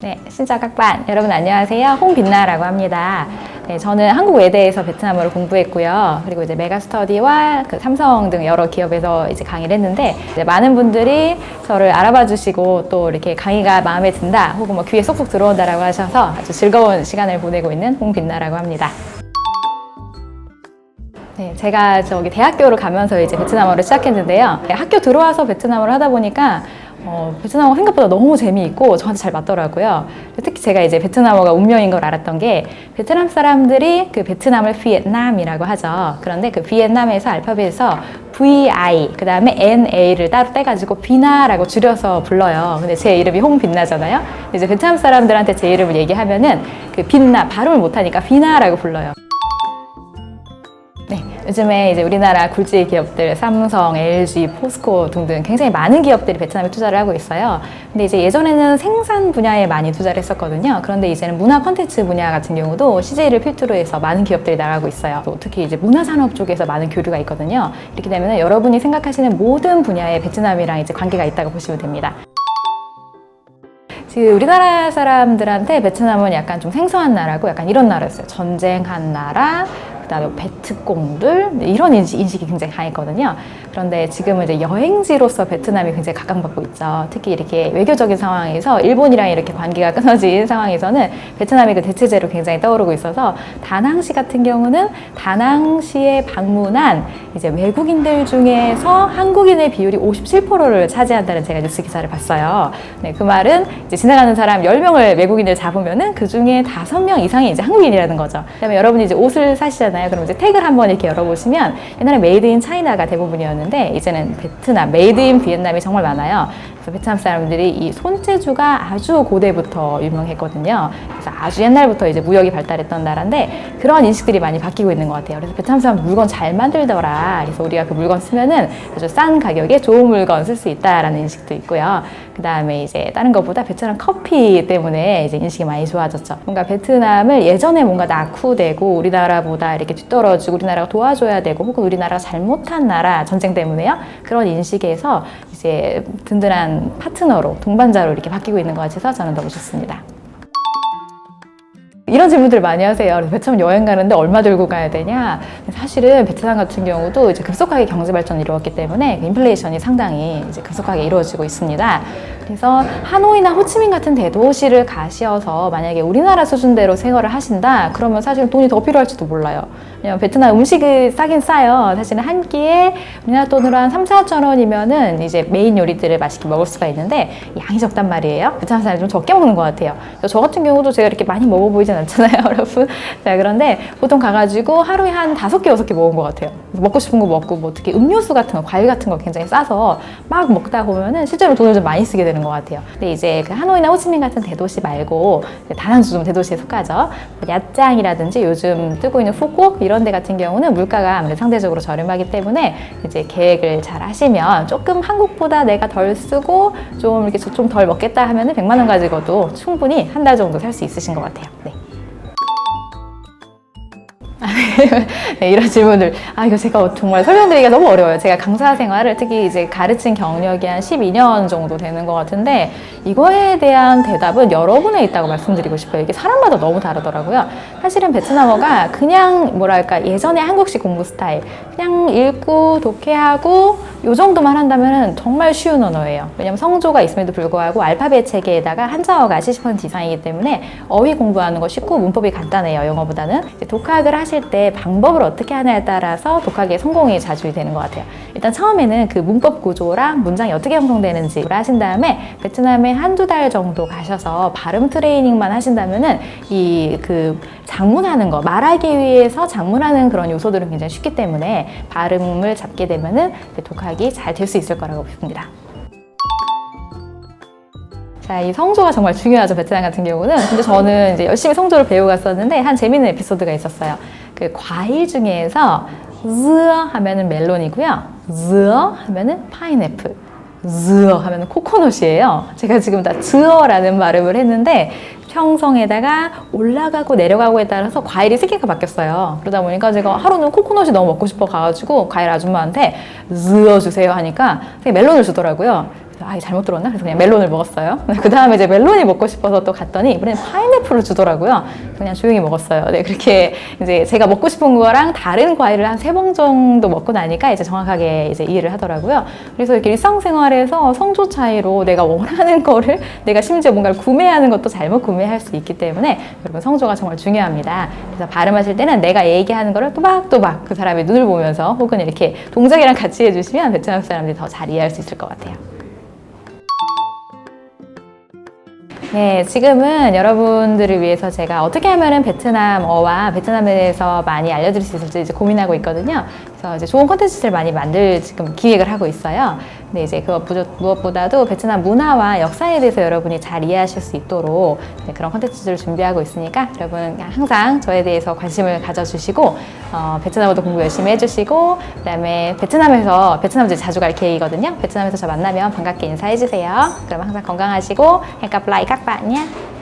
네, 신짜 각반 여러분 안녕하세요. 홍빛나라고 합니다. 네, 저는 한국 외대에서 베트남어를 공부했고요. 그리고 이제 메가스터디와 그 삼성 등 여러 기업에서 이제 강의를 했는데 이제 많은 분들이 저를 알아봐 주시고 또 이렇게 강의가 마음에 든다 혹은 뭐 귀에 쏙쏙 들어온다라고 하셔서 아주 즐거운 시간을 보내고 있는 홍빛나라고 합니다. 네, 제가 저기 대학교를 가면서 이제 베트남어를 시작했는데요. 학교 들어와서 베트남어를 하다 보니까 베트남어 생각보다 너무 재미있고 저한테 잘 맞더라고요. 특히 제가 이제 베트남어가 운명인 걸 알았던 게 베트남 사람들이 그 베트남을 비엔남이라고 하죠. 그런데 그 비엔남에서 알파벳에서 VI 그 다음에 NA를 따로 떼가지고 비나라고 줄여서 불러요. 근데 제 이름이 홍빛나잖아요. 이제 베트남 사람들한테 제 이름을 얘기하면은 그 빛나 발음을 못하니까 비나라고 불러요. 네, 요즘에 이제 우리나라 굴지 기업들 삼성, LG, 포스코 등등 굉장히 많은 기업들이 베트남에 투자를 하고 있어요. 근데 이제 예전에는 생산 분야에 많이 투자를 했었거든요. 그런데 이제는 문화 콘텐츠 분야 같은 경우도 CJ를 필두로 해서 많은 기업들이 나가고 있어요. 또 특히 이제 문화산업 쪽에서 많은 교류가 있거든요. 이렇게 되면 여러분이 생각하시는 모든 분야에 베트남이랑 이제 관계가 있다고 보시면 됩니다. 지금 우리나라 사람들한테 베트남은 약간 좀 생소한 나라고 약간 이런 나라였어요. 전쟁한 나라, 그다음에 베트콩들 이런 인식이 굉장히 강했거든요. 그런데 지금은 이제 여행지로서 베트남이 굉장히 각광받고 있죠. 특히 이렇게 외교적인 상황에서 일본이랑 이렇게 관계가 끊어진 상황에서는 베트남이 그 대체제로 굉장히 떠오르고 있어서 다낭시 같은 경우는 다낭시에 방문한 이제 외국인들 중에서 한국인의 비율이 57%를 차지한다는 제가 뉴스 기사를 봤어요. 네, 그 말은 이제 지나가는 사람 10명을 외국인을 잡으면은 그 중에 5명 이상이 이제 한국인이라는 거죠. 그다음에 여러분이 이제 옷을 사시잖아요. 그럼 이제 태그를 한번 이렇게 열어보시면 옛날에 메이드 인 차이나가 대부분이었는데 이제는 베트남, 메이드 인 비엔남이 정말 많아요. 그래서 베트남 사람들이 이 손재주가 아주 고대부터 유명했거든요. 그래서 아주 옛날부터 이제 무역이 발달했던 나라인데 그런 인식들이 많이 바뀌고 있는 것 같아요. 그래서 베트남 사람 물건 잘 만들더라. 그래서 우리가 그 물건 쓰면은 아주 싼 가격에 좋은 물건 쓸 수 있다라는 인식도 있고요. 그 다음에 이제 다른 것보다 베트남 커피 때문에 이제 인식이 많이 좋아졌죠. 뭔가 베트남을 예전에 뭔가 낙후되고 우리나라보다 이렇게 뒤떨어지고 우리나라가 도와줘야 되고 혹은 우리나라가 잘못한 나라 전쟁 때문에요. 그런 인식에서 이제 든든한 파트너로 동반자로 이렇게 바뀌고 있는 것 같아서 저는 너무 좋습니다. 이런 질문들을 많이 하세요. 그래서 베트남 여행 가는데 얼마 들고 가야 되냐? 사실은 베트남 같은 경우도 이제 급속하게 경제 발전을 이루었기 때문에 인플레이션이 상당히 이제 급속하게 이루어지고 있습니다. 그래서 하노이나 호치민 같은 대도시를 가셔서 만약에 우리나라 수준대로 생활을 하신다? 그러면 사실 돈이 더 필요할지도 몰라요. 왜냐면 베트남 음식이 싸긴 싸요. 사실은 한 끼에 우리나라 돈으로 한 3,4천 원이면은 이제 메인 요리들을 맛있게 먹을 수가 있는데 양이 적단 말이에요. 베트남 사람이 좀 적게 먹는 것 같아요. 저 같은 경우도 제가 이렇게 많이 먹어 보이진 않잖아요, 여러분. 자, 그런데 보통 가가지고 하루에 한 5개, 6개 먹은 것 같아요. 먹고 싶은 거 먹고 뭐 특히 음료수 같은 거, 과일 같은 거 굉장히 싸서 막 먹다 보면은 실제로 돈을 좀 많이 쓰게 되는 것 같아요. 근데 이제 그 하노이나 호치민 같은 대도시 말고 다낭도 좀 대도시에 속하죠. 야짱이라든지 요즘 뜨고 있는 푸꾸옥 이런 데 같은 경우는 물가가 아무래도 상대적으로 저렴하기 때문에 이제 계획을 잘 하시면 조금 한국보다 내가 덜 쓰고 좀 이렇게 좀 덜 먹겠다 하면은 100만 원 가지고도 충분히 한 달 정도 살 수 있으신 것 같아요. 네. 네, 이런 질문들. 이거 제가 정말 설명드리기가 너무 어려워요. 제가 강사 생활을 특히 이제 가르친 경력이 한 12년 정도 되는 것 같은데 이거에 대한 대답은 여러분에 있다고 말씀드리고 싶어요. 이게 사람마다 너무 다르더라고요. 사실은 베트남어가 그냥 뭐랄까 예전에 한국식 공부 스타일 그냥 읽고 독해하고 요 정도만 한다면 정말 쉬운 언어예요. 왜냐면 성조가 있음에도 불구하고 알파벳 체계에다가 한자어가 70% 이상이기 때문에 어휘 공부하는 거 쉽고 문법이 간단해요. 영어보다는. 독학을 하실 때 방법을 어떻게 하냐에 따라서 독학의 성공이 좌우이 되는 것 같아요. 일단 처음에는 그 문법 구조랑 문장이 어떻게 형성되는지를 하신 다음에 베트남에 한두 달 정도 가셔서 발음 트레이닝만 하신다면은 이 그 작문하는 거, 말하기 위해서 작문하는 그런 요소들은 굉장히 쉽기 때문에 발음을 잡게 되면은 독학이 잘 될 수 있을 거라고 봅니다. 자, 이 성조가 정말 중요하죠, 베트남 같은 경우는. 근데 저는 이제 열심히 성조를 배우고 갔었는데 한 재밌는 에피소드가 있었어요. 그 과일 중에서 즈어 하면은 멜론이고요. 즈어 하면은 파인애플. 즈어 하면은 코코넛이에요. 제가 지금 다 즈어라는 발음을 했는데 형성에다가 올라가고 내려가고에 따라서 과일이 색깔가 바뀌었어요. 그러다 보니까 제가 하루는 코코넛이 너무 먹고 싶어 가가지고 과일 아줌마한테 즈어 주세요 하니까 멜론을 주더라고요. 아, 이거 잘못 들었나? 그래서 그냥 멜론을 먹었어요. 그 다음에 이제 멜론이 먹고 싶어서 또 갔더니 이번에는 파인애플을 주더라고요. 그냥 조용히 먹었어요. 네, 그렇게 이제 제가 먹고 싶은 거랑 다른 과일을 한 3번 정도 먹고 나니까 이제 정확하게 이제 이해를 하더라고요. 그래서 이렇게 일상생활에서 성조 차이로 내가 원하는 거를 내가 심지어 뭔가를 구매하는 것도 잘못 구매할 수 있기 때문에 여러분 성조가 정말 중요합니다. 그래서 발음하실 때는 내가 얘기하는 거를 또박또박 그 사람의 눈을 보면서 혹은 이렇게 동작이랑 같이 해주시면 베트남 사람들이 더 잘 이해할 수 있을 것 같아요. 네, 지금은 여러분들을 위해서 제가 어떻게 하면은 베트남어와 베트남에 대해서 많이 알려드릴 수 있을지 이제 고민하고 있거든요. 그래서 이제 좋은 콘텐츠를 많이 만들 지금 기획을 하고 있어요. 근데 이제 무엇보다도 베트남 문화와 역사에 대해서 여러분이 잘 이해하실 수 있도록 그런 콘텐츠들을 준비하고 있으니까 여러분 항상 저에 대해서 관심을 가져주시고 베트남어도 공부 열심히 해주시고 그다음에 베트남에서 이제 자주 갈 계획이거든요. 베트남에서 저 만나면 반갑게 인사해주세요. 그럼 항상 건강하시고 hẹn gặp lại các bạn nhé.